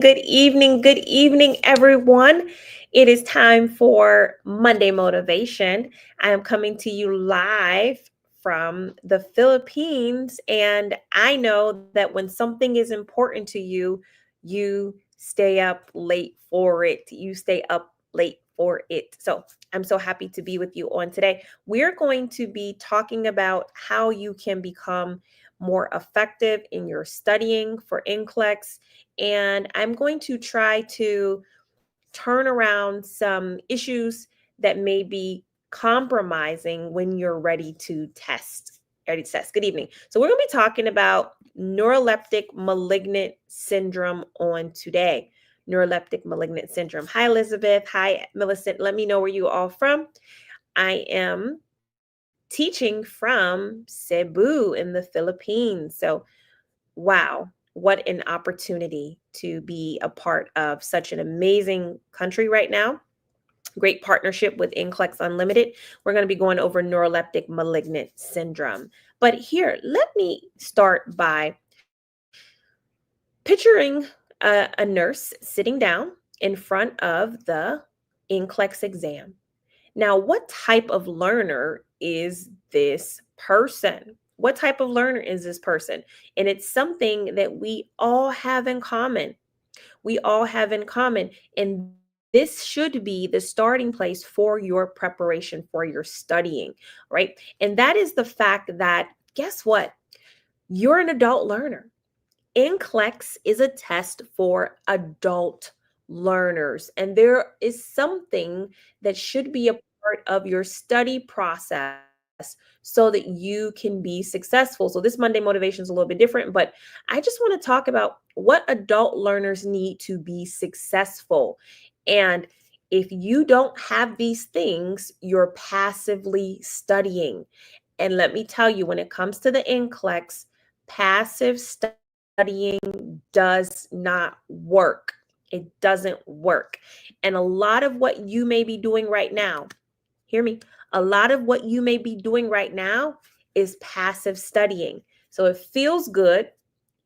Good evening, everyone. It is time for Monday Motivation. I am coming to you live from the Philippines, and I know that when something is important to you, you stay up late for it. You stay up late for it. So I'm so happy to be with you on today. We're going to be talking about how you can become more effective in your studying for NCLEX, and I'm going to try to turn around some issues that may be compromising when you're ready to test. Ready to test. Good evening. So we're going to be talking about neuroleptic malignant syndrome on today. Neuroleptic malignant syndrome. Hi, Elizabeth. Hi, Millicent. Let me know where you all from. I am teaching from Cebu in the Philippines. So wow, what an opportunity to be a part of such an amazing country right now. Great partnership with NCLEX Unlimited. We're going to be going over neuroleptic malignant syndrome. But here, let me start by picturing a nurse sitting down in front of the NCLEX exam. Now, what type of learner is this person? What type of learner is this person? And it's something that we all have in common. We all have in common. And this should be the starting place for your preparation for your studying, right? And that is the fact that, guess what? You're an adult learner. NCLEX is a test for adult learners, and there is something that should be a part of your study process so that you can be successful. So this Monday motivation is a little bit different, but I just want to talk about what adult learners need to be successful. And if you don't have these things, you're passively studying. And let me tell you, when it comes to the NCLEX, passive studying does not work. It doesn't work. And a lot of what you may be doing right now, hear me, a lot of what you may be doing right now is passive studying. So it feels good.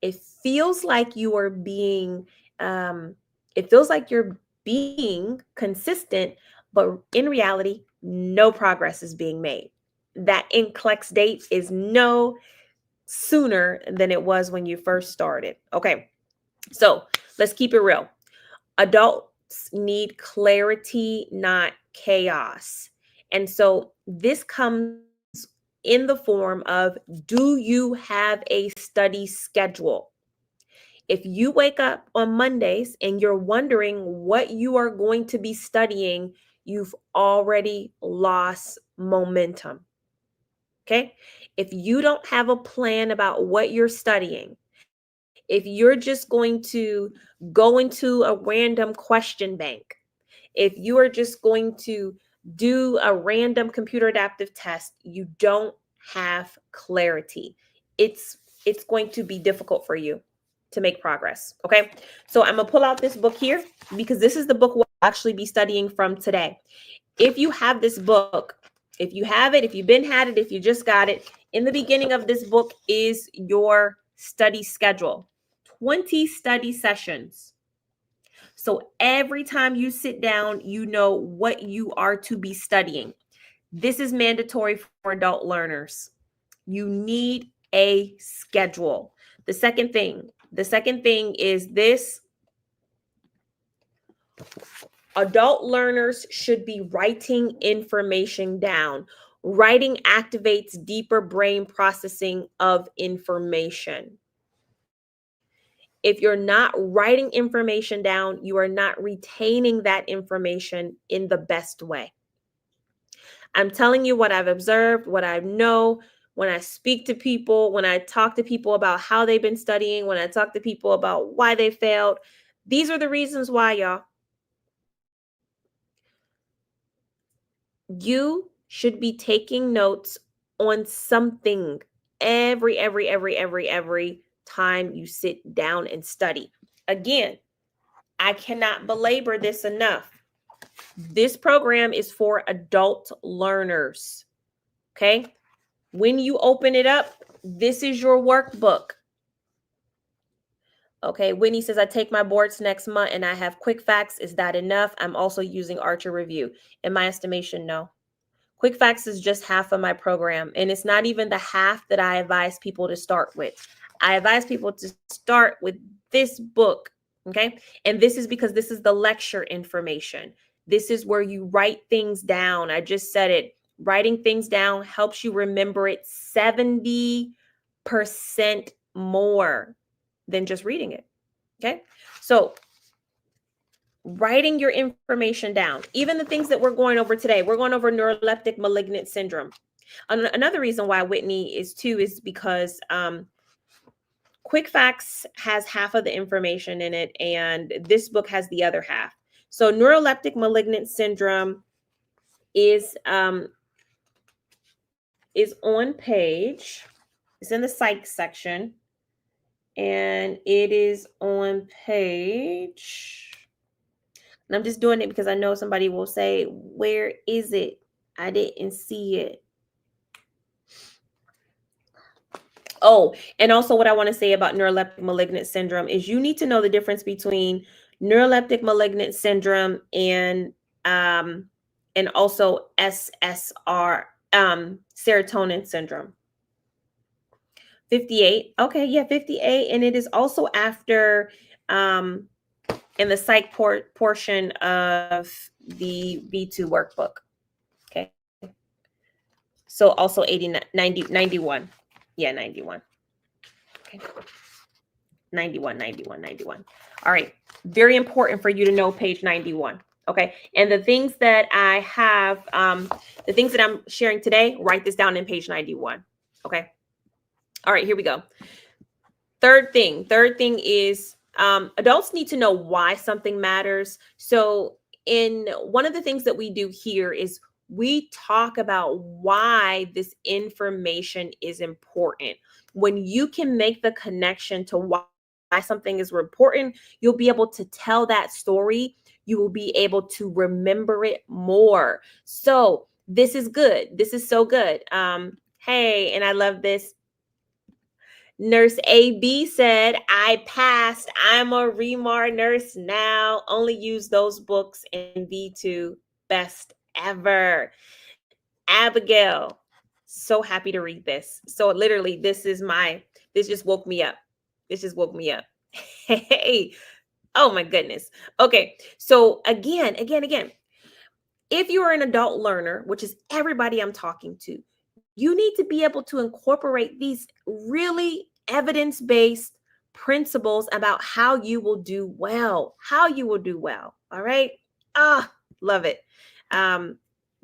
It feels like you are being, it feels like you're being consistent, but in reality, no progress is being made. That NCLEX date is no sooner than it was when you first started. Okay, so let's keep it real. Adults need clarity, not chaos. And so this comes in the form of, do you have a study schedule? If you wake up on Mondays and you're wondering what you are going to be studying, you've already lost momentum. Okay. If you don't have a plan about what you're studying, if you're just going to go into a random question bank, if you are just going to do a random computer adaptive test, you don't have clarity. It's going to be difficult for you to make progress. Okay. So I'm gonna pull out this book here because this is the book we'll actually be studying from today. If you have this book, if you have it, if you've been had it, if you just got it, in the beginning of this book is your study schedule. 20 study sessions. So every time you sit down, you know what you are to be studying. This is mandatory for adult learners. You need a schedule. The second thing is this: adult learners should be writing information down. Writing activates deeper brain processing of information. If you're not writing information down, you are not retaining that information in the best way. I'm telling you what I've observed, what I know when I speak to people, when I talk to people about how they've been studying, when I talk to people about why they failed. These are the reasons why, y'all. You should be taking notes on something every time you sit down and study. Again, I cannot belabor this enough. This program is for adult learners. Okay. When you open it up, this is your workbook. Okay, Whitney says, I take my boards next month and I have quick facts. Is that enough? I'm also using Archer Review. In my estimation, no. Quick facts is just half of my program, and it's not even the half that I advise people to start with. I advise people to start with this book, okay? And this is because this is the lecture information. This is where you write things down. I just said it. Writing things down helps you remember it 70% more than just reading it, okay? So writing your information down, even the things that we're going over today, we're going over neuroleptic malignant syndrome. Another reason why Whitney is too is because Quick Facts has half of the information in it, and this book has the other half. So neuroleptic malignant syndrome is on page, it's in the psych section, and it is on page, and I'm just doing it because I know somebody will say, where is it? I didn't see it. Oh, and also what I want to say about neuroleptic malignant syndrome is you need to know the difference between neuroleptic malignant syndrome and also SSR, serotonin syndrome. 58. Okay, yeah, 58. And it is also after in the psych portion of the V2 workbook. Okay. So also 80, 90, 91. Yeah, 91. Okay. 91, 91, 91. All right. Very important for you to know page 91. Okay. And the things that I have, the things that I'm sharing today, write this down in page 91. Okay. All right, here we go. Third thing is adults need to know why something matters. So in one of the things that we do here is we talk about why this information is important. When you can make the connection to why something is important, you'll be able to tell that story. You will be able to remember it more. So this is good. This is so good. Hey, and I love this. Nurse AB said, I passed. I'm a ReMar nurse now. Only use those books in V2. Best ever. Abigail, so happy to read this. So literally, this just woke me up. This just woke me up. Hey, oh my goodness. Okay, so again, if you're an adult learner, which is everybody I'm talking to, you need to be able to incorporate these really evidence-based principles about how you will do well, All right. Love it.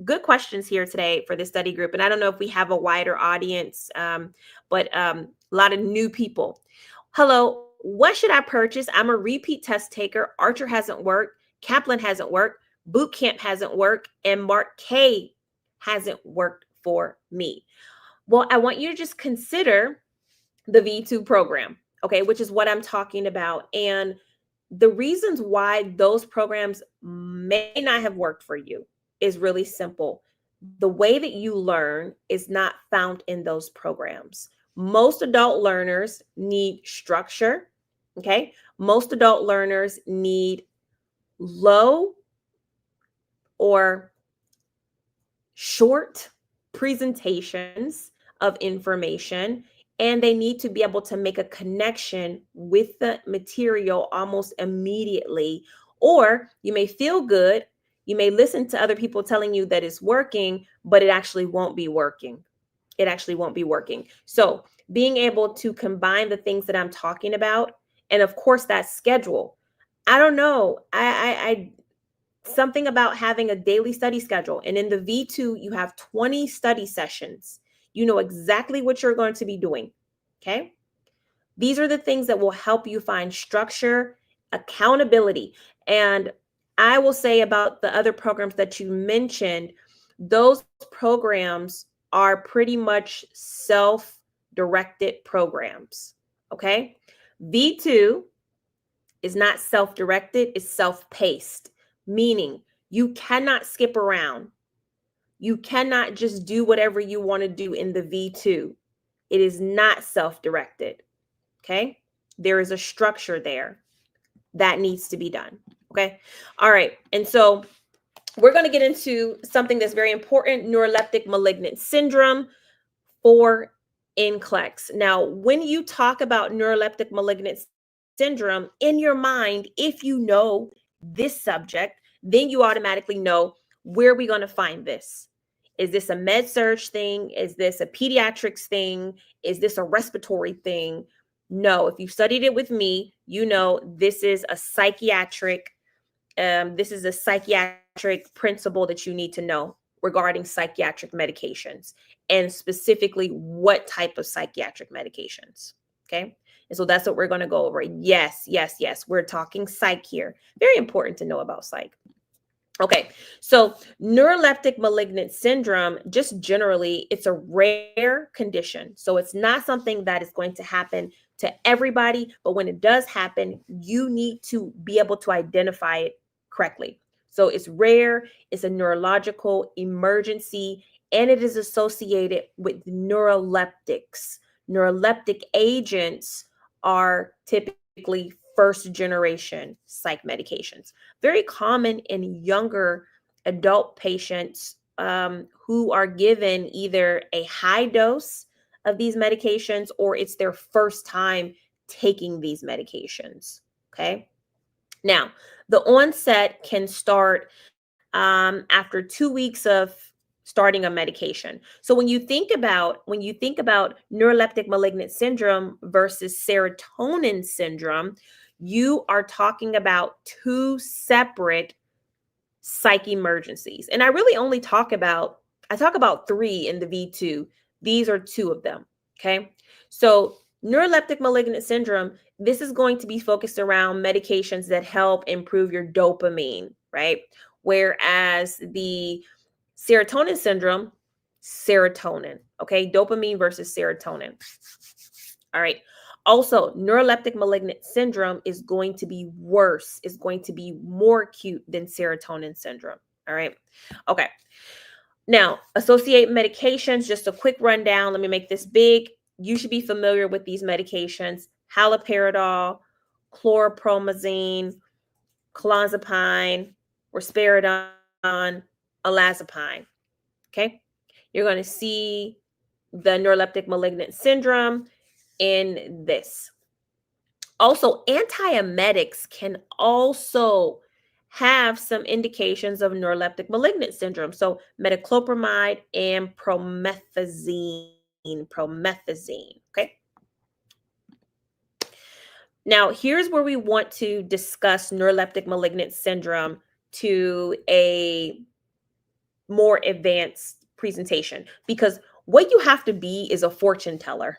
Good questions here today for the study group. And I don't know if we have a wider audience, but a lot of new people. Hello, what should I purchase? I'm a repeat test taker. Archer hasn't worked. Kaplan hasn't worked. Boot camp hasn't worked. And Mark K hasn't worked for me. Well, I want you to just consider the V2 program, okay, which is what I'm talking about. And the reasons why those programs may not have worked for you is really simple. The way that you learn is not found in those programs. Most adult learners need structure, okay? Most adult learners need low or short presentations of information, and they need to be able to make a connection with the material almost immediately. Or you may feel good, you may listen to other people telling you that it's working, but it actually won't be working. It actually won't be working. So being able to combine the things that I'm talking about, and of course that schedule. I don't know. I something about having a daily study schedule. And in the V2, you have 20 study sessions. You know exactly what you're going to be doing. Okay. These are the things that will help you find structure, accountability. And I will say about the other programs that you mentioned, those programs are pretty much self-directed programs. Okay. V2 is not self-directed, it's self-paced, meaning you cannot skip around. You cannot just do whatever you want to do in the V2. It is not self-directed. Okay. There is a structure there that needs to be done. Okay. All right. And so we're going to get into something that's very important, neuroleptic malignant syndrome for NCLEX. Now, when you talk about neuroleptic malignant syndrome in your mind, if you know this subject, then you automatically know where are we going to find this? Is this a med surg thing? Is this a pediatrics thing? Is this a respiratory thing? No, if you studied it with me, you know this is a psychiatric principle that you need to know regarding psychiatric medications, and specifically what type of psychiatric medications. Okay. And so that's what we're going to go over. Yes, yes, yes. We're talking psych here. Very important to know about psych. Okay, so neuroleptic malignant syndrome, just generally, it's a rare condition. So it's not something that is going to happen to everybody, but when it does happen, you need to be able to identify it correctly. So it's rare, it's a neurological emergency, and it is associated with neuroleptics. Neuroleptic agents are typically first generation psych medications. Very common in younger adult patients who are given either a high dose of these medications or it's their first time taking these medications. Okay. Now, the onset can start after 2 weeks of starting a medication. So when you think about neuroleptic malignant syndrome versus serotonin syndrome, you are talking about two separate psych emergencies. And I really only talk about three in the V2. These are two of them. Okay. So neuroleptic malignant syndrome, this is going to be focused around medications that help improve your dopamine, right? Whereas the serotonin syndrome, serotonin, okay? Dopamine versus serotonin. All right. Also, neuroleptic malignant syndrome is going to be worse, is going to be more acute than serotonin syndrome. All right. Okay. Now, associate medications, just a quick rundown. Let me make this big. You should be familiar with these medications: haloperidol, chlorpromazine, clonazepam, risperidone, olazepam. Okay. You're going to see the neuroleptic malignant syndrome in this. Also, antiemetics can also have some indications of neuroleptic malignant syndrome. So metoclopramide and promethazine. Okay. Now, here's where we want to discuss neuroleptic malignant syndrome to a more advanced presentation, because what you have to be is a fortune teller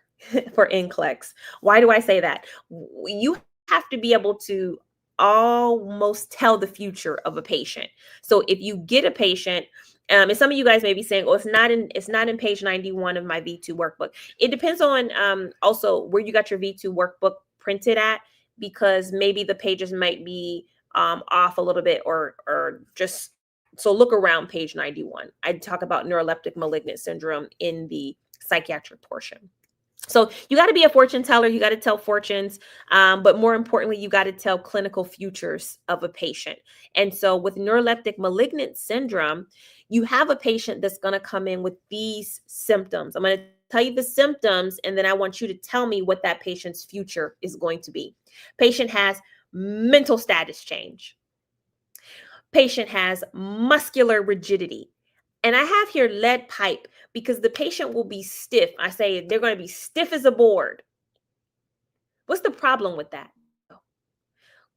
for NCLEX. Why do I say that? You have to be able to almost tell the future of a patient. So if you get a patient, and some of you guys may be saying, "Oh, it's not in page 91 of my V2 workbook." It depends on also where you got your V2 workbook printed at, because maybe the pages might be off a little bit, or just, so look around page 91. I talk about neuroleptic malignant syndrome in the psychiatric portion. So you got to be a fortune teller. You got to tell fortunes. But more importantly, you got to tell clinical futures of a patient. And so with neuroleptic malignant syndrome, you have a patient that's going to come in with these symptoms. I'm going to tell you the symptoms, and then I want you to tell me what that patient's future is going to be. Patient has mental status change. Patient has muscular rigidity. And I have here lead pipe, because the patient will be stiff. I say they're going to be stiff as a board. What's the problem with that?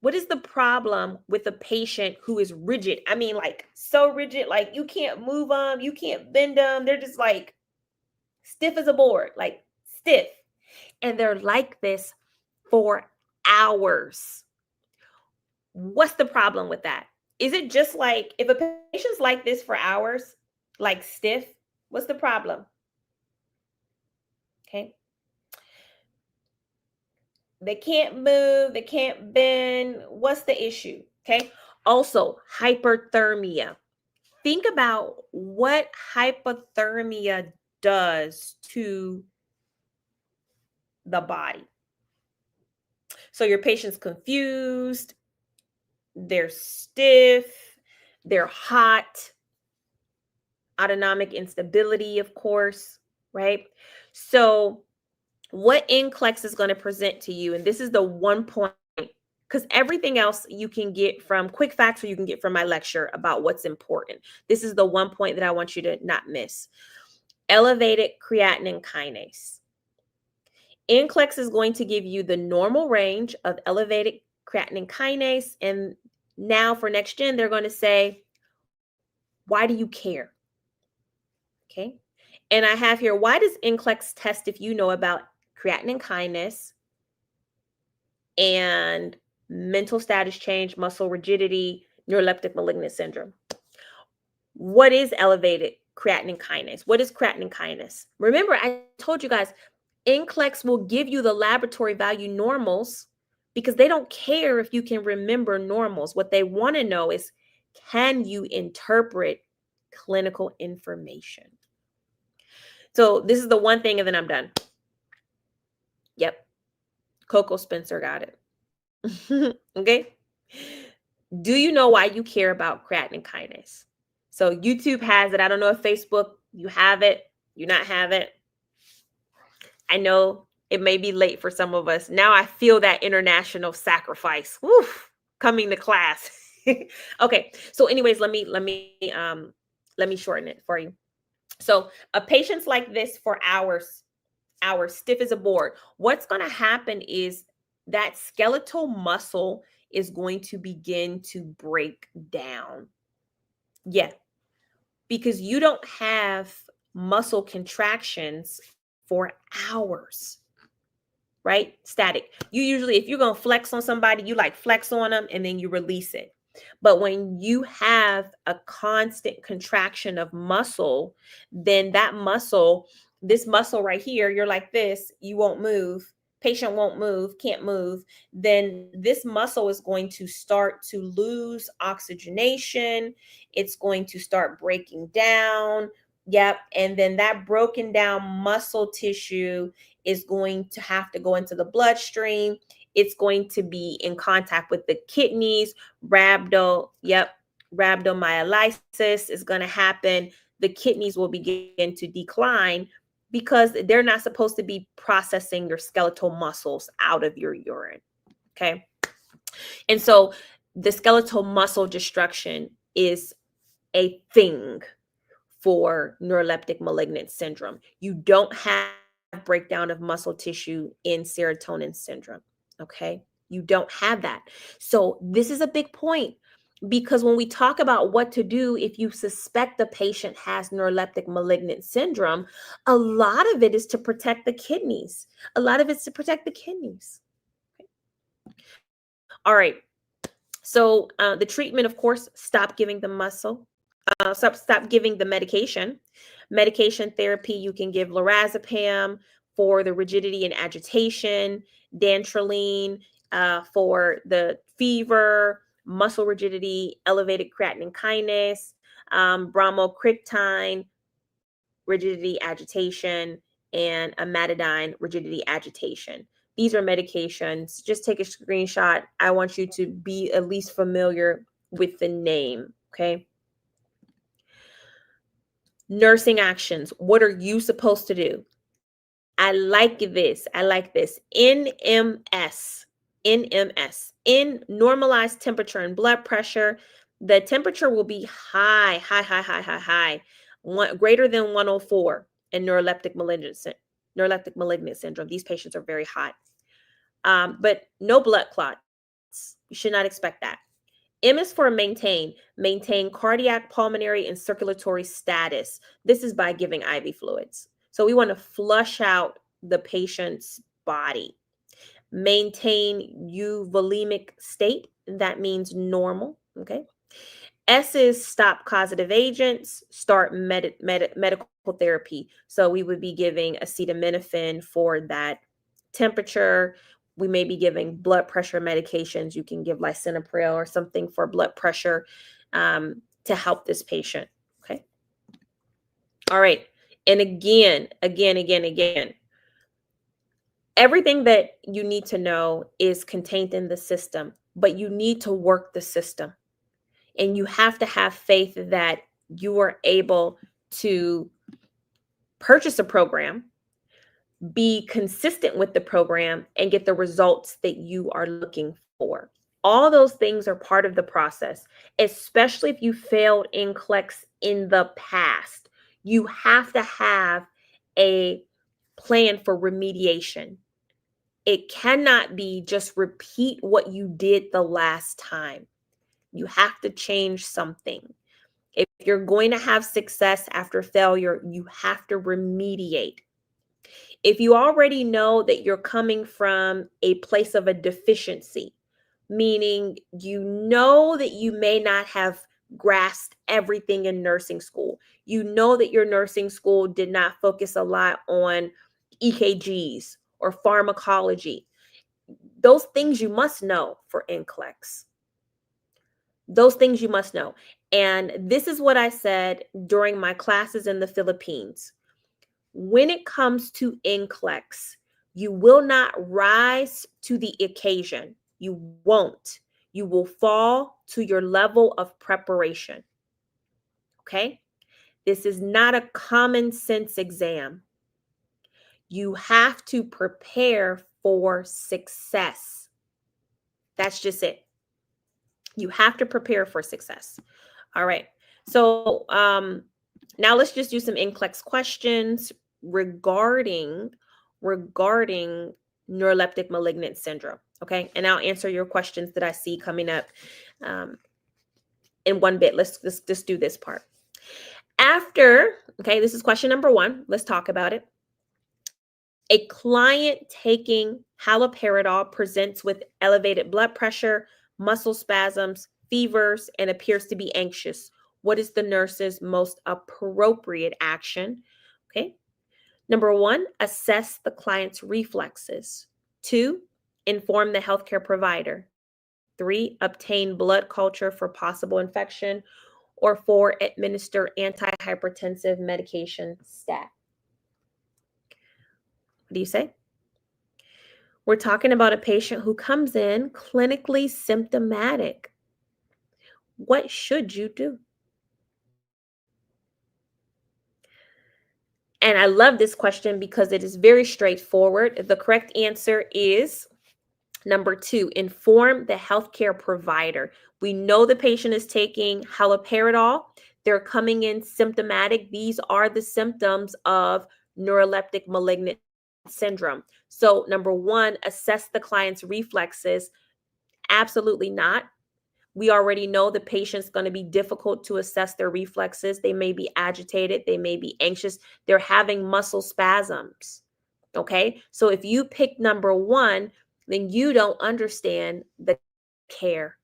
What is the problem with a patient who is rigid? I mean, like so rigid, like you can't move them, you can't bend them. They're just like stiff as a board, like stiff. And they're like this for hours. What's the problem with that? Is it just like if a patient's like this for hours, like stiff, what's the problem? Okay. They can't move, they can't bend. What's the issue? Okay. Also, hyperthermia. Think about what hypothermia does to the body. So your patient's confused, they're stiff, they're hot, autonomic instability, of course, right? So what NCLEX is going to present to you, and this is the one point, because everything else you can get from quick facts or you can get from my lecture about what's important. This is the one point that I want you to not miss. Elevated creatinine kinase. NCLEX is going to give you the normal range of elevated creatinine kinase. And now for next gen, they're going to say, why do you care? Okay. And I have here, why does NCLEX test if you know about creatinine kinase and mental status change, muscle rigidity, neuroleptic malignant syndrome? What is elevated creatinine kinase? What is creatinine kinase? Remember, I told you guys, NCLEX will give you the laboratory value normals because they don't care if you can remember normals. What they want to know is, can you interpret clinical information? So this is the one thing, and then I'm done. Yep. Coco Spencer got it. Okay. Do you know why you care about creatinine kinase? So YouTube has it. I don't know if Facebook, you have it, you not have it. I know it may be late for some of us. Now I feel that international sacrifice. Woof, coming to class. Okay. So anyways, let me shorten it for you. So a patient's like this for hours, stiff as a board. What's going to happen is that skeletal muscle is going to begin to break down. Yeah, because you don't have muscle contractions for hours, right? Static. You usually, if you're going to flex on somebody, you like flex on them and then you release it. But when you have a constant contraction of muscle, then that muscle, this muscle right here, you're like this, you won't move. Patient won't move, can't move. Then this muscle is going to start to lose oxygenation. It's going to start breaking down. Yep. And then that broken down muscle tissue is going to have to go into the bloodstream. It's going to be in contact with the kidneys. Rhabdomyolysis is going to happen. The kidneys will begin to decline because they're not supposed to be processing your skeletal muscles out of your urine. Okay. And so the skeletal muscle destruction is a thing for neuroleptic malignant syndrome. You don't have breakdown of muscle tissue in serotonin syndrome. Okay. You don't have that. So this is a big point because when we talk about what to do if you suspect the patient has neuroleptic malignant syndrome, a lot of it is to protect the kidneys. A lot of it's to protect the kidneys. Okay. All right. So the treatment, of course, stop giving the muscle. Stop giving the medication. Medication therapy, you can give lorazepam for the rigidity and agitation, dantrolene for the fever, muscle rigidity, elevated creatinine kinase, bromocriptine, rigidity agitation, and amantadine, rigidity agitation. These are medications. Just take a screenshot. I want you to be at least familiar with the name, okay? Nursing actions. What are you supposed to do? I like this. NMS. In normalized temperature and blood pressure. The temperature will be high, greater than 104 in neuroleptic malignant syndrome. These patients are very hot. But no blood clots. You should not expect that. M is for maintain cardiac, pulmonary, and circulatory status. This is by giving IV fluids. So we want to flush out the patient's body. Maintain euvolemic state. That means normal. Okay. S is stop causative agents, start medical therapy. So we would be giving acetaminophen for that temperature. We may be giving blood pressure medications. You can give lisinopril or something for blood pressure to help this patient. Okay. All right. And again, Everything that you need to know is contained in the system, but you need to work the system. And you have to have faith that you are able to purchase a program, be consistent with the program, and get the results that you are looking for. All those things are part of the process, especially if you failed NCLEX in the past. You have to have a plan for remediation. It cannot be just repeat what you did the last time. You have to change something. If you're going to have success after failure, you have to remediate. If you already know that you're coming from a place of a deficiency, meaning you know that you may not have grasped everything in nursing school, you know that your nursing school did not focus a lot on EKGs or pharmacology, those things you must know for NCLEX. Those things you must know. And this is what I said during my classes in the Philippines. When it comes to NCLEX, you will not rise to the occasion. You won't. You will fall to your level of preparation. Okay? This is not a common sense exam. You have to prepare for success. That's just it. You have to prepare for success. All right. So now let's just do some NCLEX questions regarding neuroleptic malignant syndrome. Okay. And I'll answer your questions that I see coming up in one bit. Let's just do this part. After, okay, this is question number 1. Let's talk about it. A client taking haloperidol presents with elevated blood pressure, muscle spasms, fevers, and appears to be anxious. What is the nurse's most appropriate action? Okay. Number 1, assess the client's reflexes. 2, inform the healthcare provider. 3, obtain blood culture for possible infection. Or 4, administer antihypertensive medication stat. What do you say? We're talking about a patient who comes in clinically symptomatic. What should you do? And I love this question because it is very straightforward. The correct answer is number 2, inform the healthcare provider. We know the patient is taking haloperidol. They're coming in symptomatic. These are the symptoms of neuroleptic malignant syndrome. So number 1, assess the client's reflexes. Absolutely not. We already know the patient's going to be difficult to assess their reflexes. They may be agitated. They may be anxious. They're having muscle spasms. Okay. So if you pick number 1, then you don't understand the care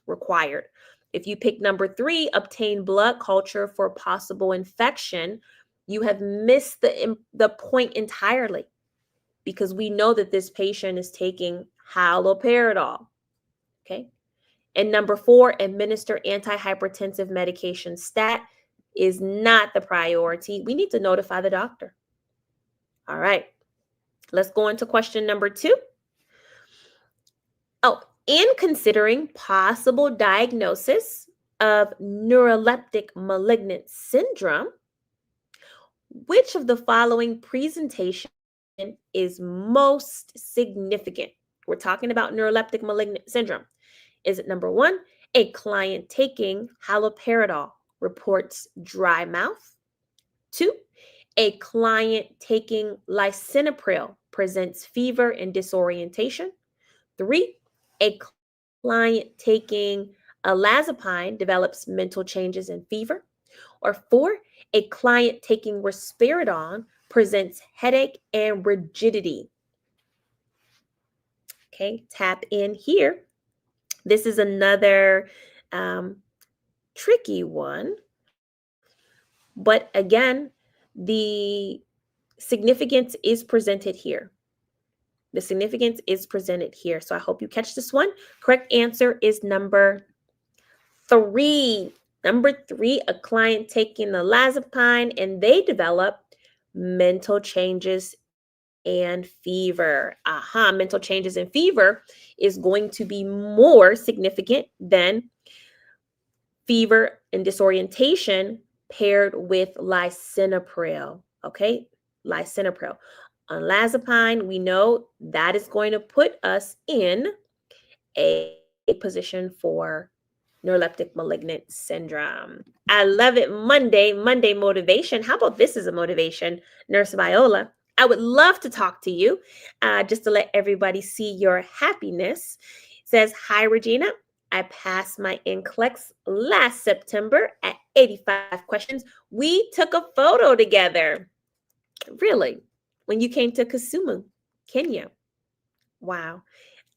required. If you pick number 3, obtain blood culture for possible infection, you have missed the point entirely, because we know that this patient is taking haloperidol. Okay. And number 4, administer antihypertensive medication stat is not the priority. We need to notify the doctor. All right. Let's go into question number 2. Oh, in considering possible diagnosis of neuroleptic malignant syndrome, which of the following presentation is most significant? We're talking about neuroleptic malignant syndrome. Is it number 1, a client taking haloperidol reports dry mouth? 2, a client taking lisinopril presents fever and disorientation? 3, a client taking olanzapine develops mental changes and fever? Or 4, a client taking risperidone presents headache and rigidity? Okay, tap in here. This is another tricky one. But again, the significance is presented here. The significance is presented here. So I hope you catch this one. Correct answer is number 3. Number 3, a client taking the olanzapine and they develop mental changes and fever. Mental changes and fever is going to be more significant than fever and disorientation paired with lisinopril. Okay, lisinopril. Olanzapine, we know that is going to put us in a position for neuroleptic malignant syndrome. I love it. Monday motivation. How about this as a motivation, Nurse Viola? I would love to talk to you just to let everybody see your happiness. It says, hi, Regina. I passed my NCLEX last September at 85 questions. We took a photo together. Really? When you came to Kisumu, Kenya. Wow.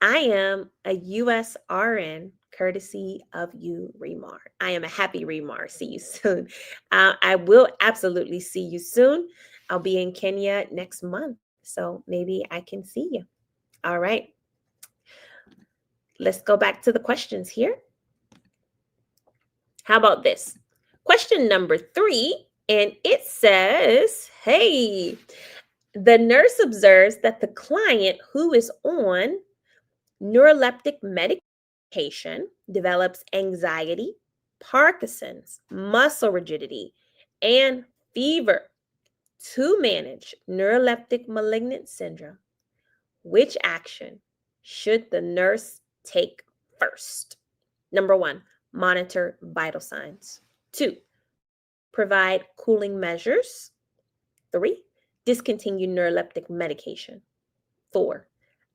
I am a US RN courtesy of you, ReMar. I am a happy ReMar. See you soon. I will absolutely see you soon. I'll be in Kenya next month, so maybe I can see you. All right. Let's go back to the questions here. How about this? Question number 3, and it says, hey, the nurse observes that the client who is on neuroleptic medication develops anxiety, Parkinson's, muscle rigidity, and fever. To manage neuroleptic malignant syndrome, which action should the nurse take first? Number 1, monitor vital signs. 2, provide cooling measures. 3, discontinue neuroleptic medication. 4,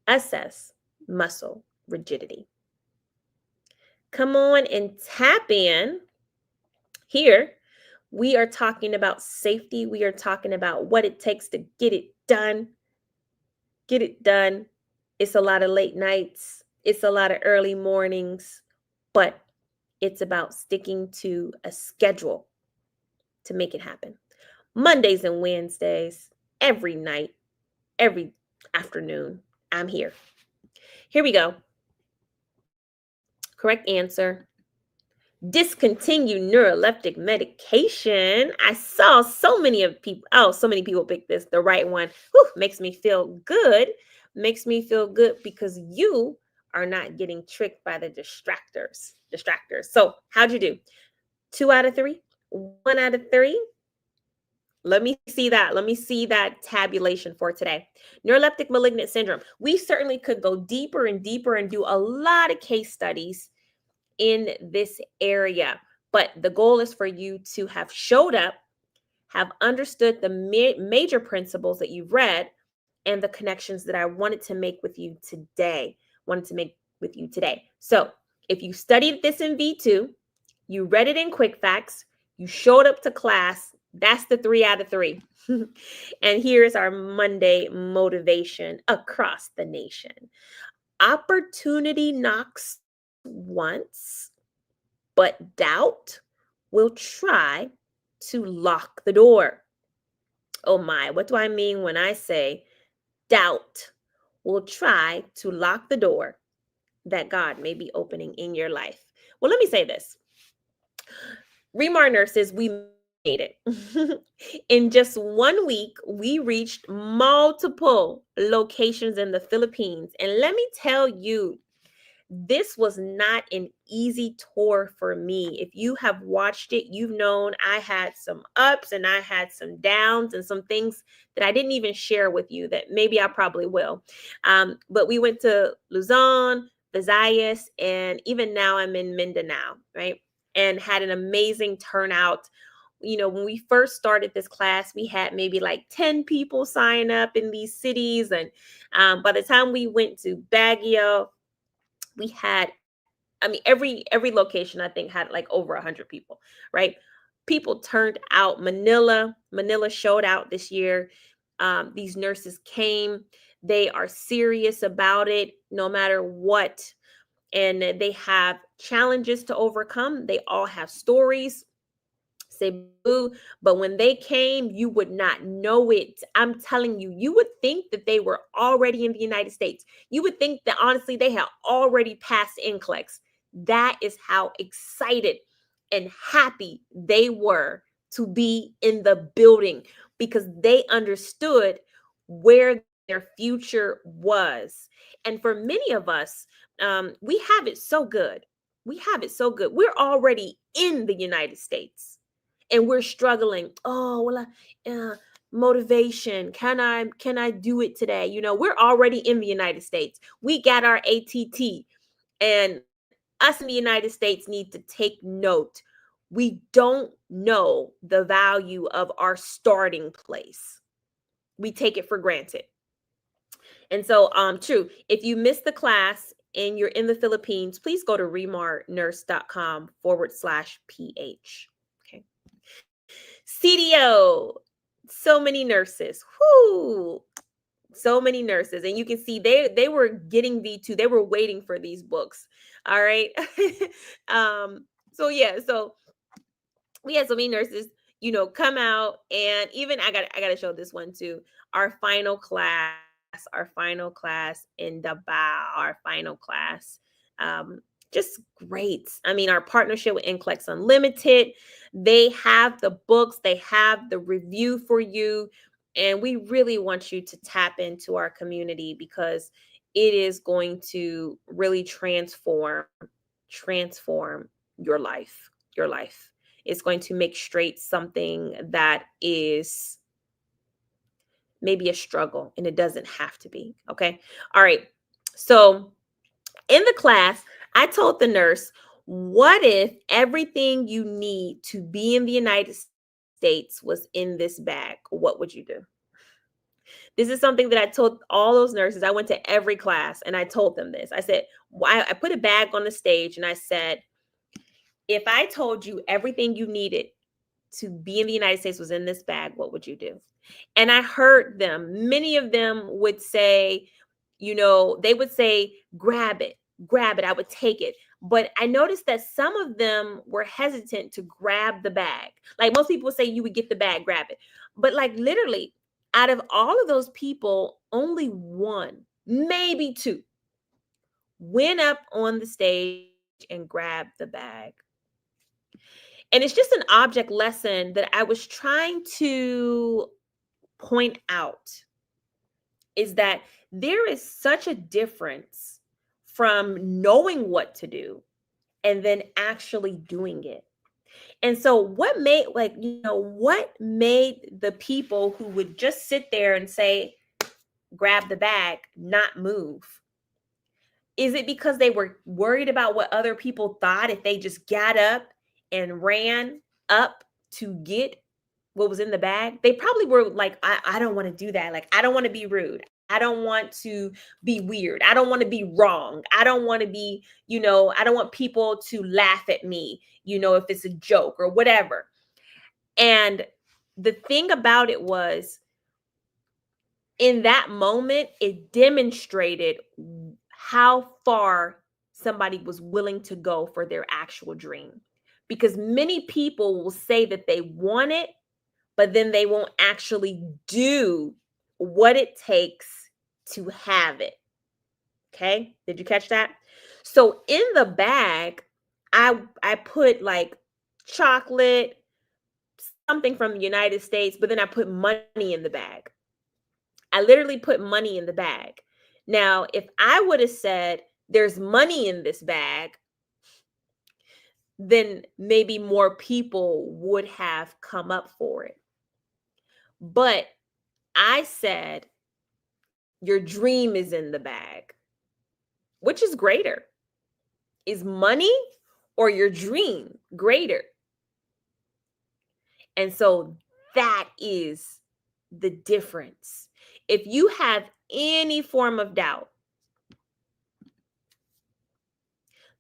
assess muscle rigidity. Come on and tap in. Here, we are talking about safety. We are talking about what it takes to get it done. Get it done. It's a lot of late nights. It's a lot of early mornings, but it's about sticking to a schedule to make it happen. Mondays and Wednesdays, every night, every afternoon, I'm here. Here we go. Correct answer. Discontinue neuroleptic medication. I saw so many people pick this, the right one. Whew, makes me feel good. Makes me feel good because you are not getting tricked by the distractors. So how'd you do? 2 out of 3? 1 out of 3? Let me see that. Let me see that tabulation for today. Neuroleptic malignant syndrome. We certainly could go deeper and deeper and do a lot of case studies in this area. But the goal is for you to have showed up, have understood the major principles that you've read and the connections that I wanted to make with you today. So if you studied this in V2, you read it in Quick Facts, you showed up to class, that's the 3 out of 3. And here's our Monday motivation across the nation. Opportunity knocks once, but doubt will try to lock the door. Oh my, what do I mean when I say doubt will try to lock the door that God may be opening in your life? Well, let me say this. ReMar nurses, we made it. In just 1 week, we reached multiple locations in the Philippines. And let me tell you, this was not an easy tour for me. If you have watched it, you've known I had some ups and I had some downs and some things that I didn't even share with you that maybe I probably will. But we went to Luzon, Visayas, and even now I'm in Mindanao, right? And had an amazing turnout. You know, when we first started this class, we had maybe like 10 people sign up in these cities. And by the time we went to Baguio, we had, every location I think had like over 100 people, right? People turned out. Manila showed out this year. These nurses came. They are serious about it no matter what. And they have challenges to overcome. They all have stories. Say boo, but when they came, you would not know it. I'm telling you, you would think that they were already in the United States. You would think that honestly, they had already passed NCLEX. That is how excited and happy they were to be in the building because they understood where their future was. And for many of us, we have it so good. We have it so good. We're already in the United States and we're struggling. Oh, well, motivation. Can I do it today? We're already in the United States. We got our ATT, and us in the United States need to take note. We don't know the value of our starting place. We take it for granted. And so, true. If you missed the class and you're in the Philippines, please go to remarnurse.com/PH. Okay. CDO. So many nurses. Whoo. So many nurses. And you can see they were getting V2. They were waiting for these books. All right. So yeah, so we had so many nurses, come out, and even I gotta show this one too. Our final class in the bow, our final class. Just great. I mean, our partnership with NCLEX Unlimited, they have the books, they have the review for you, and we really want you to tap into our community because it is going to really transform your life. It's going to make straight something that is maybe a struggle, and it doesn't have to be. Okay. All right. So in the class, I told the nurse, what if everything you need to be in the United States was in this bag? What would you do? This is something that I told all those nurses. I went to every class and I told them this. I said, I put a bag on the stage and I said, if I told you everything you needed to be in the United States was in this bag, what would you do? And I heard them. Many of them would say, they would say, grab it. I would take it. But I noticed that some of them were hesitant to grab the bag. Like most people would say, you would get the bag, grab it. But like literally, out of all of those people, only one, maybe two, went up on the stage and grabbed the bag. And it's just an object lesson that I was trying to point out, is that there is such a difference from knowing what to do and then actually doing it. And so what made the people who would just sit there and say, grab the bag, not move? Is it because they were worried about what other people thought if they just got up and ran up to get what was in the bag? They probably were like, I don't want to do that. Like, I don't want to be rude. I don't want to be weird. I don't want to be wrong. I don't want to be, I don't want people to laugh at me, if it's a joke or whatever. And the thing about it was, in that moment, it demonstrated how far somebody was willing to go for their actual dream. Because many people will say that they want it, but then they won't actually do what it takes to have it. Okay? Did you catch that? So in the bag, I put like chocolate, something from the United States, but then I put money in the bag. I literally put money in the bag. Now, if I would have said there's money in this bag, then maybe more people would have come up for it. But I said, your dream is in the bag. Which is greater? Is money or your dream greater? And so that is the difference. If you have any form of doubt,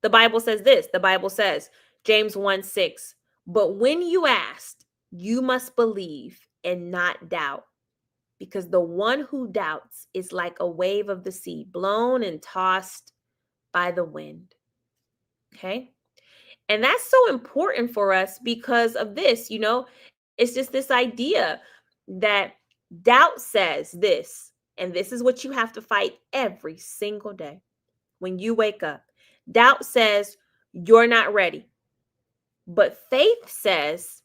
the Bible says this. The Bible says, James 1:6, but when you ask, you must believe and not doubt, because the one who doubts is like a wave of the sea, blown and tossed by the wind. Okay? And that's so important for us because of this, it's just this idea that doubt says this, and this is what you have to fight every single day when you wake up. Doubt says you're not ready, but faith says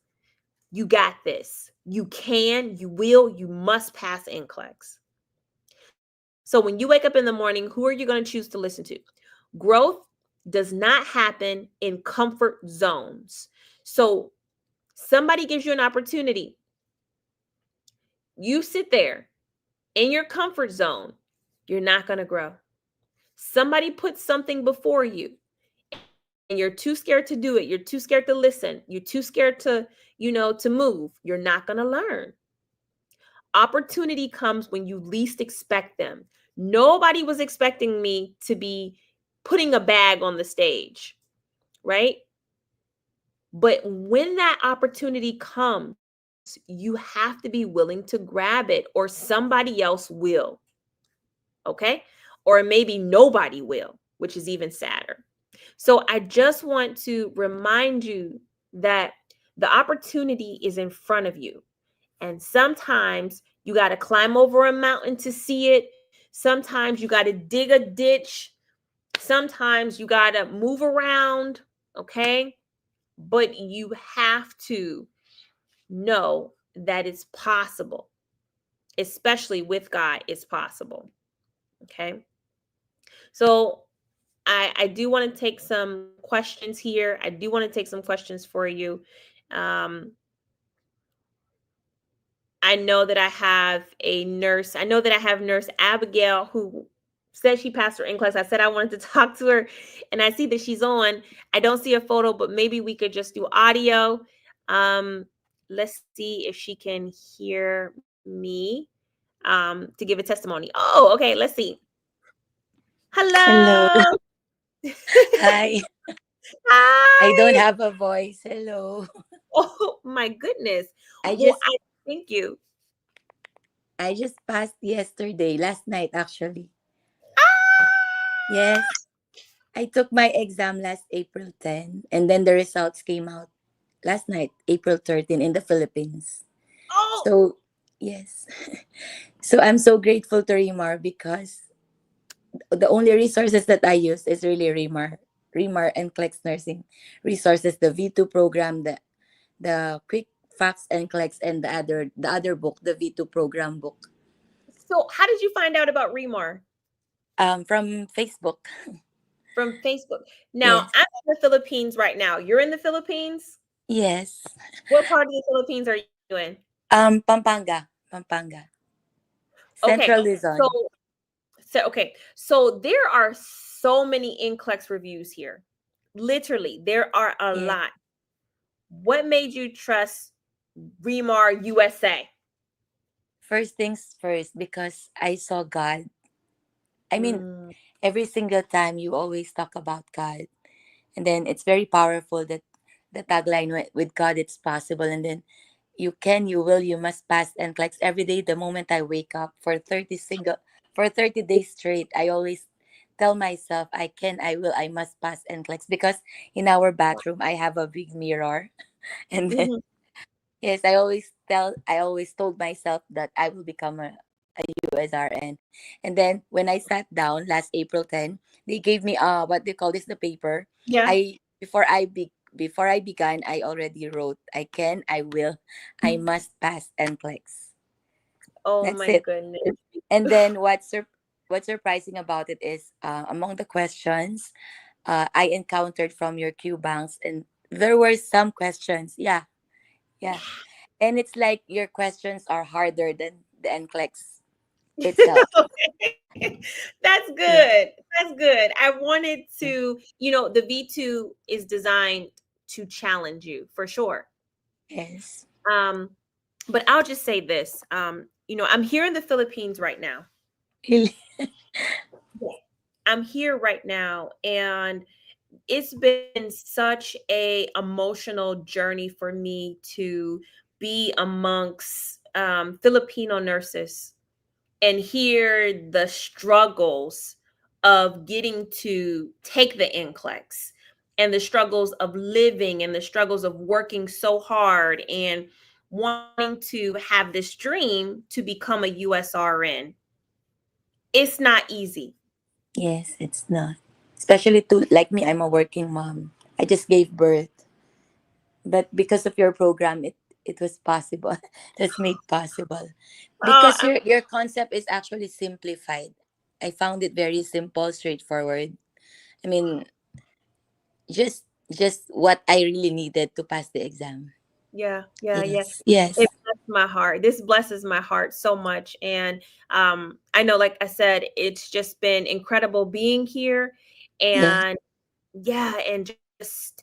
you got this. You can, you will, you must pass NCLEX. So when you wake up in the morning, who are you going to choose to listen to? Growth does not happen in comfort zones. So somebody gives you an opportunity. You sit there in your comfort zone, you're not going to grow. Somebody puts something before you and you're too scared to do it. You're too scared to listen. You're too scared to move. You're not going to learn. Opportunity comes when you least expect them. Nobody was expecting me to be putting a bag on the stage, right? But when that opportunity comes, you have to be willing to grab it, or somebody else will. Okay? Or maybe nobody will, which is even sadder. So I just want to remind you that the opportunity is in front of you. And sometimes you got to climb over a mountain to see it. Sometimes you got to dig a ditch. Sometimes you got to move around. Okay? But you have to know that it's possible, especially with God, it's possible. Okay. So I do want to take some questions here. I do want to take some questions for you. Um, I know that I have a nurse. I know that I have Nurse Abigail who said she passed her NCLEX. I said I wanted to talk to her, and I see that she's on. I don't see a photo, but maybe we could just do audio. Um, let's see if she can hear me to give a testimony. Oh, okay. Let's see. Hello. Hello. Hi. I don't Hi. have a voice. Hello. Oh my goodness. I Well, just I thank you. I just passed yesterday, last night actually. Ah! Yes. I took my exam last April 10 and then the results came out last night, April 13 in the Philippines. Oh, So, yes. So I'm so grateful to ReMar because the only resources that I use is really ReMar and NCLEX nursing resources, the V2 program, the quick facts and NCLEX, and the other book, the V2 program book. so how did you find out about ReMar? From Facebook. From Facebook. Now, Yes. I'm in the Philippines right now. You're in the Philippines? Yes. What part of the Philippines are you in? Pampanga. Okay. Central So Luzon. so there are so many NCLEX reviews here. Literally, there are a Yeah. lot. What made you trust ReMar USA? First things first, because I saw God. I mean, Mm, every single time you always talk about God. And then it's very powerful that the tagline, with God it's possible. And then you can, you will, you must pass NCLEX every day. The moment I wake up for 30 days straight, I always tell myself I can, I will, I must pass NCLEX, because in our bathroom I have a big mirror. And then mhm. yes, I always told myself that I will become a USRN. And then when I sat down last April 10, they gave me what they call this, the paper. Yeah. Before I began, I already wrote I can, I will, I must pass NCLEX. Oh That's my it. goodness. And then what's surprising about it is, among the questions I encountered from your Q banks, and there were some questions. Yeah, yeah. And it's like your questions are harder than the NCLEX itself. That's Yeah. good. That's good. I wanted to, the V2 is designed to challenge you for sure. Yes. Um, but I'll just say this. I'm here in the Philippines right now. Really. Yeah. I'm here right now, and it's been such a emotional journey for me to be amongst Filipino nurses and hear the struggles of getting to take the NCLEX and the struggles of living and the struggles of working so hard and wanting to have this dream to become a USRN. It's not easy. Yes, it's not. Especially to, like me, I'm a working mom. I just gave birth. But because of your program, it was possible. It's made possible. Oh, Because your concept is actually simplified. I found it very simple, straightforward. I mean, just what I really needed to pass the exam. Yeah, yeah, yeah. Yes. Yes. It blesses my heart. This blesses my heart so much. And I know, like I said, it's just been incredible being here. Yeah. And yeah, and just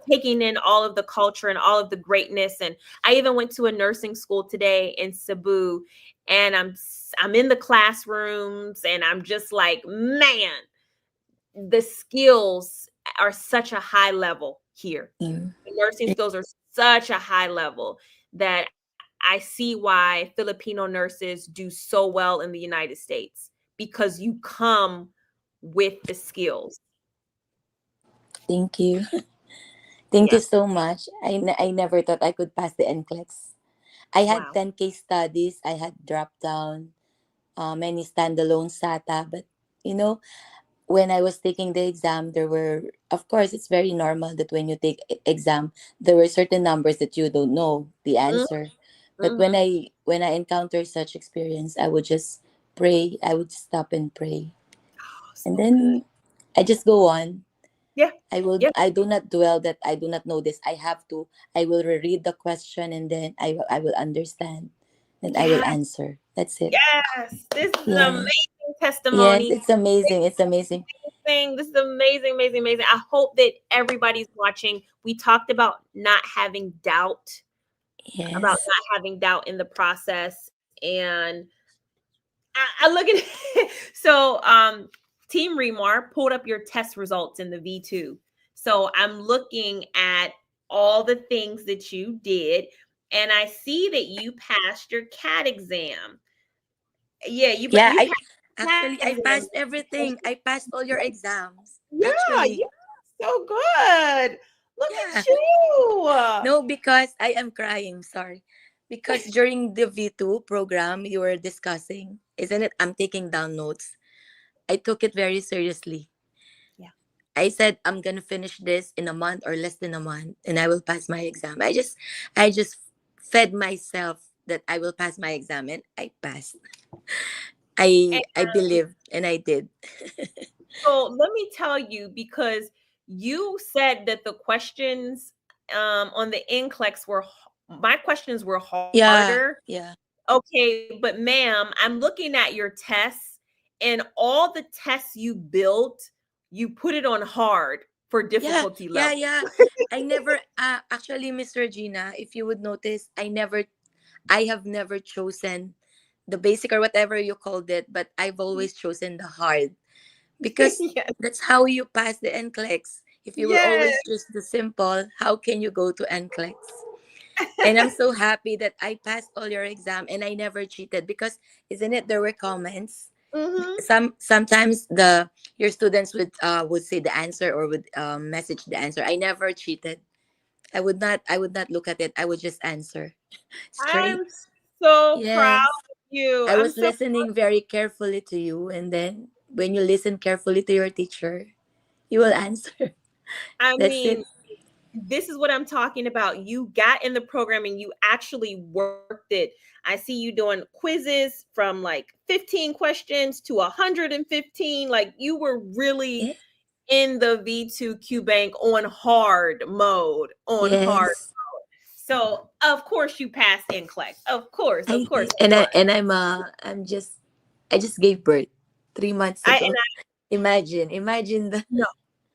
taking in all of the culture and all of the greatness. And I even went to a nursing school today in Cebu, and I'm in the classrooms, and I'm just like, man, the skills are such a high level here. Mm. The nursing skills are such a high level that I see why Filipino nurses do so well in the United States, because you come with the skills. Thank you. Thank you Yeah. so much. I never thought I could pass the NCLEX. I had Wow. 10 case studies. I had dropped down many standalone SATA. But, you know, when I was taking the exam, there were, of course, it's very normal that when you take exam, there were certain numbers that you don't know the answer. But Mm-hmm. when I encounter such experience, I would just pray. I would stop and pray. Oh, And so good. then I just go on. Yeah. Yeah. I do not dwell that I do not know this. I will reread the question, and then I will understand. Then I will Yes. answer. That's it. Yes. This is an Yeah. amazing Yes, testimony. it's amazing. It's amazing. This is amazing, amazing, amazing. I hope that everybody's watching. We talked about not having doubt, about Yes. not having doubt in the process. And I look at it. So Team ReMar pulled up your test results in the V2. So I'm looking at all the things that you did, and I see that you passed your CAT exam. Yeah, Yeah, you I passed the CAT actually I exam. passed everything. I passed all your exams. Yeah, Actually. yeah, so good. Look Yeah. at you. No, because I am crying, sorry. Because during the V2 program you were discussing, isn't it? I'm taking down notes. I took it very seriously. Yeah. I said I'm gonna finish this in a month or less than a month, and I will pass my exam. I just fed myself that I will pass my exam, and I passed. I believed, and I did. So let me tell you, because you said that the questions on the NCLEX my questions were Yeah, harder. yeah, Okay, but ma'am, I'm looking at your tests, and all the tests you built, you put it on hard for yeah, difficulty yeah, level. yeah. I never actually, Miss Regina, if you would notice, I have never chosen the basic or whatever you called it, but I've always chosen the hard because Yes. that's how you pass the NCLEX. If you will Yes. always choose the simple, how can you go to NCLEX? And I'm so happy that I passed all your exam and I never cheated because isn't it there were comments. Hmm. Sometimes the your students would say the answer or would message the answer. I never cheated. I would not look at it. I would just answer straight. I'm so proud Yes. of you. I I'm was so listening very carefully to you, and then when you listen carefully to your teacher, you will answer. I That's it. mean, this is what I'm talking about. You got in the program and you actually worked it. I see you doing quizzes from like 15 questions to 115. Like, you were really Yeah. in the V2 Q Bank on hard mode, on hard. Yes. So, of course, you passed NCLEX. Of course, of course. I just gave birth 3 months I and ago. Imagine the. No,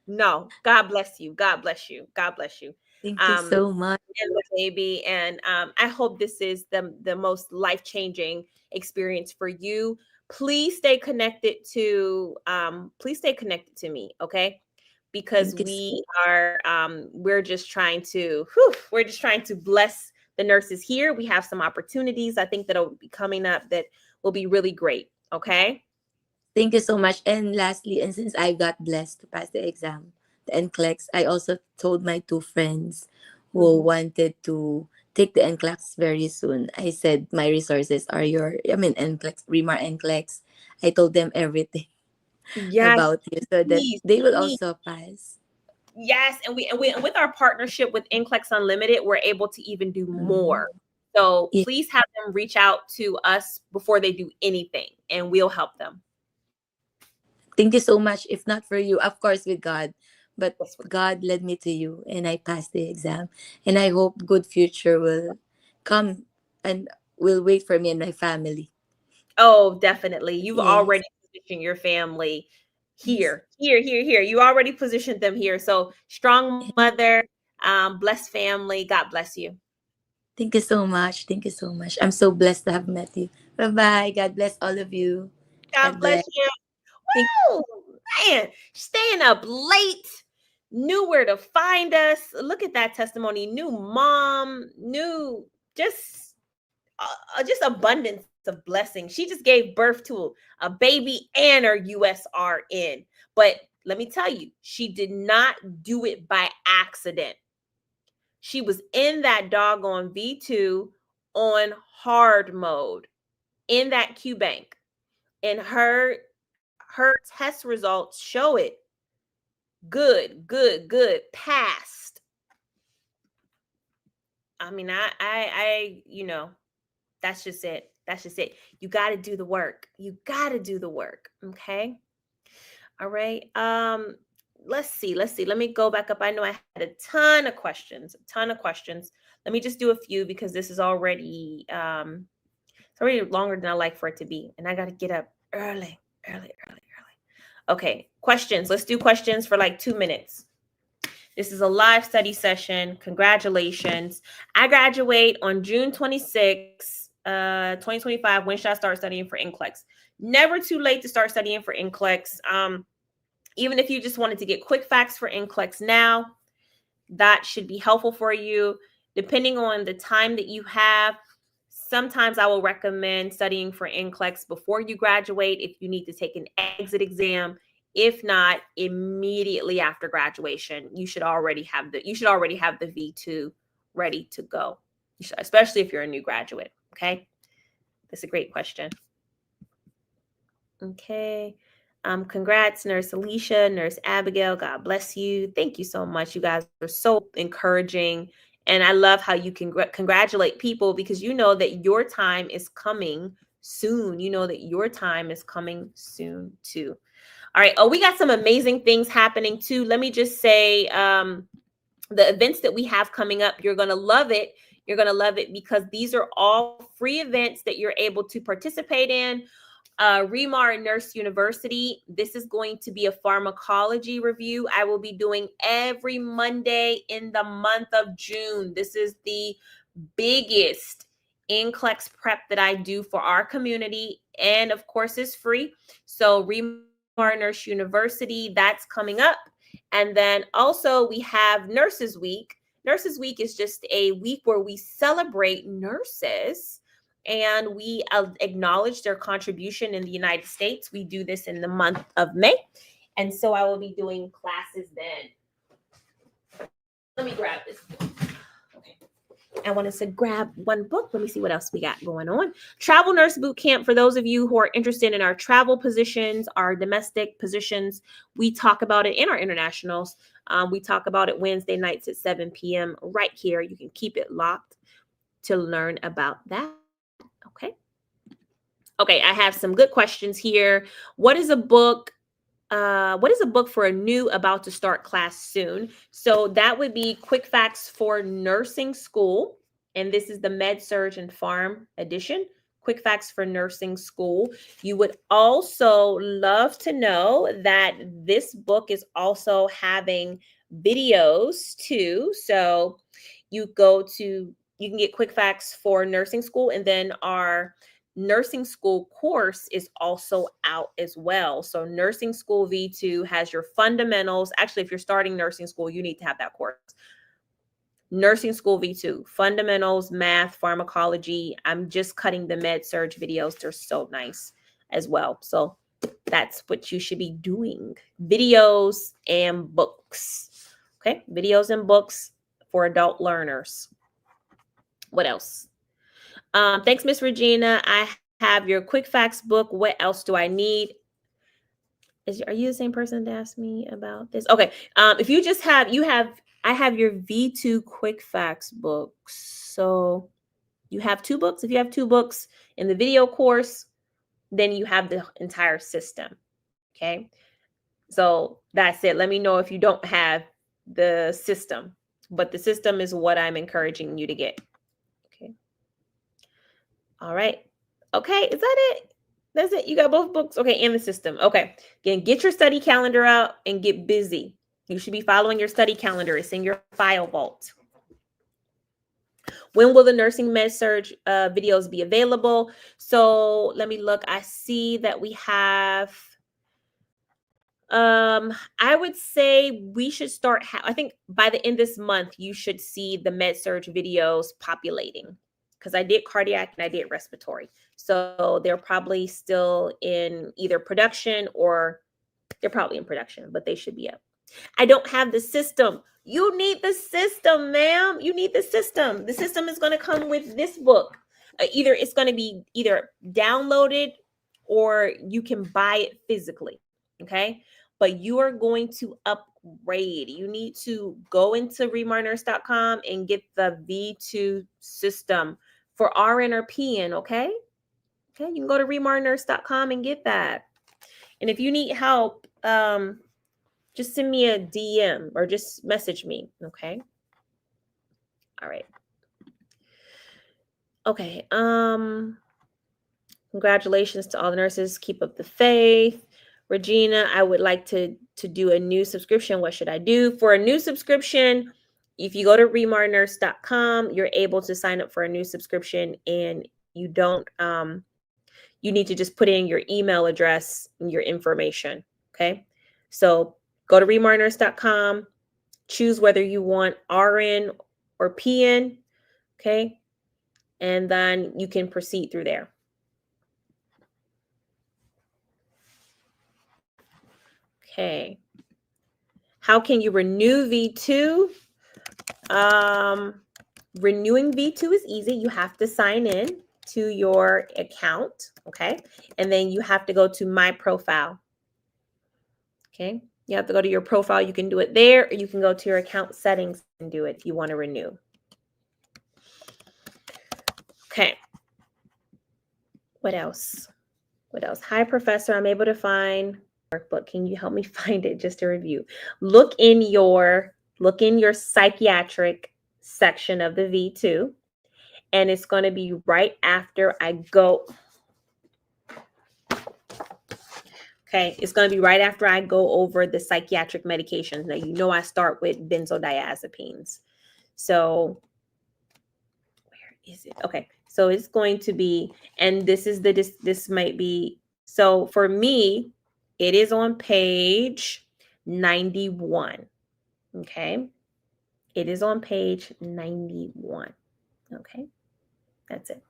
no. God bless you. God bless you. God bless you. Thank you Um, so much. and the baby, and I hope this is the most life changing experience for you. Please stay connected to me, okay? Because Thank you. we're just trying to we're just trying to bless the nurses here. We have some opportunities I think that'll be coming up that will be really great. Okay. Thank you so much. And lastly, and since I got blessed to pass the exam, the NCLEX, I also told my two friends who Mhm. wanted to take the NCLEX very soon. I said my resources are NCLEX, ReMar NCLEX. I told them everything Yes, about you so that please, they will please. also pass. Yes, and with our partnership with NCLEX Unlimited, we're able to even do Mm. more. So Yeah. please have them reach out to us before they do anything, and we'll help them. Thank you so much. If not for you, of course, with God, but That's what. God led me to you, and I passed the exam. And I hope good future will come and will wait for me and my family. Oh, definitely. You've Yes. already positioned your family Yes. here, here, here, here. You already positioned them here. So strong mother, blessed family. God bless you. Thank you so much. Thank you so much. I'm so blessed to have met you. Bye bye. God bless all of you. God God bless bless. you. Thank Woo! Man, staying up late, knew where to find us. Look at that testimony. New mom, new just abundance of blessings. She just gave birth to a baby and her USRN. But let me tell you, she did not do it by accident. She was in that doggone V2 on hard mode in that Q bank, and her test results show it. Good, good, good. Passed. I mean, that's just it. That's just it. You got to do the work. You got to do the work. Okay. All right. Let's see. Let's see. Let me go back up. I know I had a ton of questions. A ton of questions. Let me just do a few because this is already it's already longer than I like for it to be, and I got to get up early, early, early, early. Okay. Questions. Let's do questions for like 2 minutes. This is a live study session. Congratulations. I graduate on June 26th, 2025. When should I start studying for NCLEX? Never too late to start studying for NCLEX. Even if you just wanted to get quick facts for NCLEX now, that should be helpful for you. Depending on the time that you have, sometimes I will recommend studying for NCLEX before you graduate if you need to take an exit exam. If not, immediately after graduation, you should already have the V2 ready to go. Especially if you're a new graduate. Okay, that's a great question. Okay. Congrats, Nurse Alicia, Nurse Abigail. God bless you. Thank you so much. You guys are so encouraging. And I love how you can congratulate people because you know that your time is coming soon. You know that your time is coming soon too. All right. Oh, we got some amazing things happening too. Let me just say the events that we have coming up, you're going to love it. You're going to love it because these are all free events that you're able to participate in. ReMar Nurse University. This is going to be a pharmacology review I will be doing every Monday in the month of June. This is the biggest NCLEX prep that I do for our community. And of course, it's free. So ReMar Nurse University, that's coming up. And then also we have Nurses Week. Nurses Week is just a week where we celebrate nurses and we acknowledge their contribution in the United States. We do this in the month of May. And so I will be doing classes then. Let me grab this. Okay. I wanted to grab one book. Let me see what else we got going on. Travel Nurse Boot Camp. For those of you who are interested in our travel positions, our domestic positions, we talk about it in our internationals. We talk about it Wednesday nights at 7 p.m. right here. You can keep it locked to learn about that. Okay. Okay, I have some good questions here. What is a book? What is a book for a new about to start class soon? So that would be Quick Facts for Nursing School. And this is the Med Surg and Pharm edition. Quick Facts for Nursing School. You would also love to know that this book is also having videos too. So you can get Quick Facts for Nursing School, and then our nursing school course is also out as well. So nursing school V2 has your fundamentals. Actually, if you're starting nursing school, you need to have that course. Nursing school V2, fundamentals, math, pharmacology. I'm just cutting the med surge videos. They're so nice as well. So that's what you should be doing. Videos and books. Okay, videos and books for adult learners. What else? Thanks, Miss Regina. I have your quick facts book. What else do I need? Are you the same person to ask me about this? Okay. If you just have, I have your V2 quick facts books. So you have 2 books. If you have 2 books in the video course, then you have the entire system. Okay. So that's it. Let me know if you don't have the system, but the system is what I'm encouraging you to get. Okay. All right. Okay. Is that it? That's it. You got both books. Okay. And the system. Okay. Again, get your study calendar out and get busy. You should be following your study calendar. It's in your file vault. When will the nursing med surge videos be available? So let me look. I see that we have I would say we should start I think by the end of this month you should see the med surge videos populating, because I did cardiac and I did respiratory, so they're probably still in either production, or they're probably in production, but they should be up. I don't have the system. You need the system, ma'am. You need the system. The system is going to come with this book. Either it's going to be either downloaded or you can buy it physically. Okay. But you are going to upgrade. You need to go into remarnurse.com and get the V2 system for RN or PN. Okay. Okay. You can go to remarnurse.com and get that. And if you need help, just send me a DM or just message me. Okay. All right. Okay. Congratulations to all the nurses. Keep up the faith. Regina, I would like to do a new subscription. What should I do? For a new subscription, if you go to remarnurse.com, you're able to sign up for a new subscription, and you don't you need to just put in your email address and your information. Okay. So go to remarnurse.com, choose whether you want RN or PN. Okay. And then you can proceed through there. Okay. How can you renew V2? Renewing V2 is easy. You have to sign in to your account. Okay. And then you have to go to my profile. Okay. You have to go to your profile. You can do it there, or you can go to your account settings and do it if you want to renew. Okay. What else? What else? Hi, Professor. I'm able to find workbook. Can you help me find it? Just to review. Look in your psychiatric section of the V2, and it's going to be right after I go. Okay, it's going to be right after I go over the psychiatric medications. Now, you know I start with benzodiazepines. So where is it? Okay, so it's going to be, and this might be, so for me, it is on page 91. Okay, it is on page 91. Okay, that's it.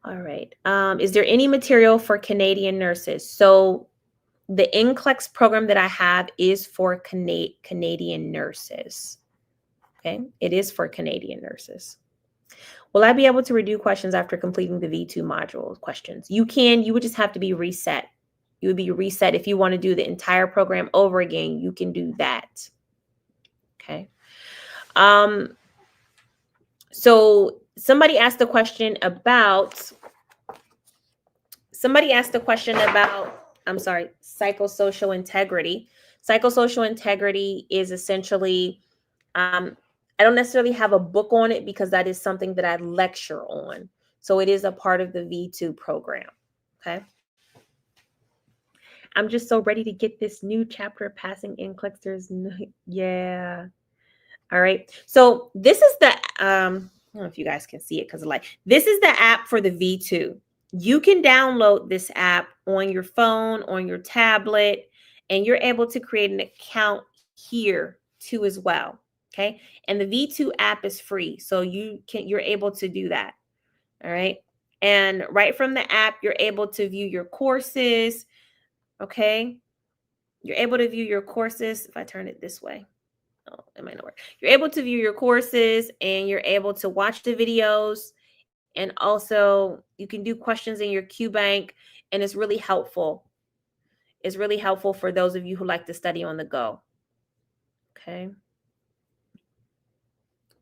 All right. Is there any material for Canadian nurses? So the NCLEX program that I have is for Canadian nurses. Okay, it is for Canadian nurses. Will I be able to redo questions after completing the V2 module questions? You can. You would just have to be reset. You would be reset. If you want to do the entire program over again, you can do that. Okay. So somebody asked a question about, I'm sorry, psychosocial integrity. Psychosocial integrity is essentially, I don't necessarily have a book on it because that is something that I lecture on. So it is a part of the V2 program. Okay. I'm just so ready to get this new chapter of passing NCLEX. Yeah. All right. So this is the, I don't know if you guys can see it because of light. This is the app for the V2. You can download this app on your phone, on your tablet, and you're able to create an account here too as well. Okay. And the V2 app is free. So you're able to do that. All right. And right from the app, you're able to view your courses. Okay. You're able to view your courses. If I turn it this way. Oh, it might not work. You're able to view your courses, and you're able to watch the videos, and also you can do questions in your Q bank, and it's really helpful. It's really helpful for those of you who like to study on the go. Okay.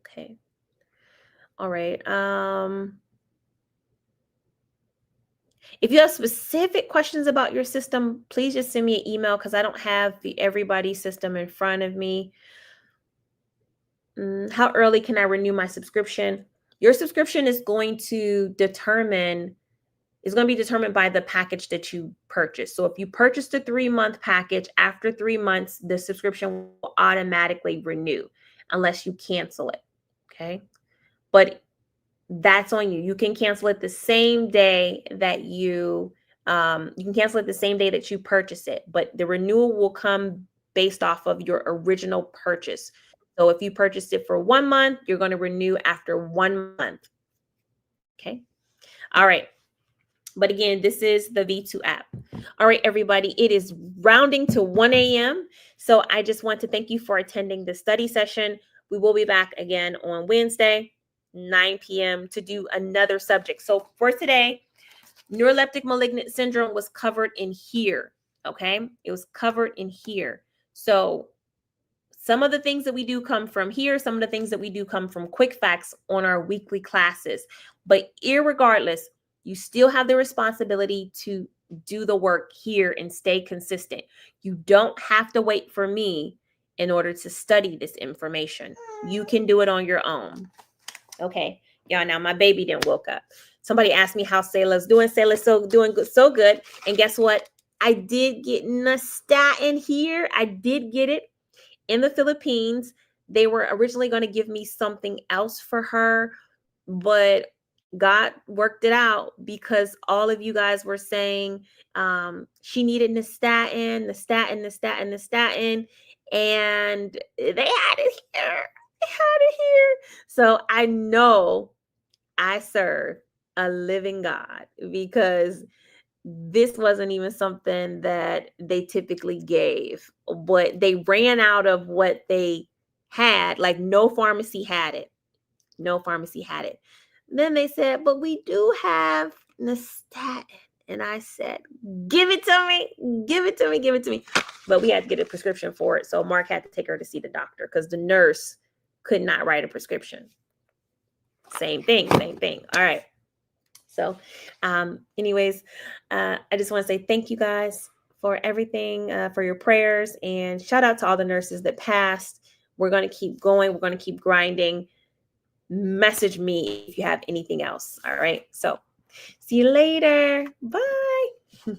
Okay. All right. If you have specific questions about your system, please just send me an email because I don't have everybody's system in front of me. How early can I renew my subscription? Your subscription is going to be determined by the package that you purchase. So if you purchased a 3-month package, after 3 months, the subscription will automatically renew unless you cancel it. Okay. But that's on you. You can cancel it the same day that you purchase it, but the renewal will come based off of your original purchase. So if you purchased it for 1 month, you're going to renew after 1 month. Okay. All right. But again, this is the V2 app. All right, everybody, it is rounding to 1 a.m. So I just want to thank you for attending the study session. We will be back again on Wednesday, 9 p.m. to do another subject. So for today, Neuroleptic Malignant Syndrome was covered in here, okay? It was covered in here. So some of the things that we do come from here. Some of the things that we do come from quick facts on our weekly classes. But irregardless, you still have the responsibility to do the work here and stay consistent. You don't have to wait for me in order to study this information. You can do it on your own. Okay. Y'all, now my baby didn't woke up. Somebody asked me how Sayla's doing. Sayla's doing good, so good. And guess what? I did get nystatin here. I did get it in the Philippines. They were originally going to give me something else for her, but God worked it out because all of you guys were saying she needed nystatin, and they had it here. So I know I serve a living God because this wasn't even something that they typically gave, but they ran out of what they had. Like no pharmacy had it. No pharmacy had it. Then they said, but we do have nystatin. And I said, give it to me. Give it to me. Give it to me. But we had to get a prescription for it. So Mark had to take her to see the doctor because the nurse could not write a prescription. Same thing. All right. So anyways, I just want to say thank you guys for everything, for your prayers, and shout out to all the nurses that passed. We're going to keep going. We're going to keep grinding. Message me if you have anything else. All right. So see you later. Bye.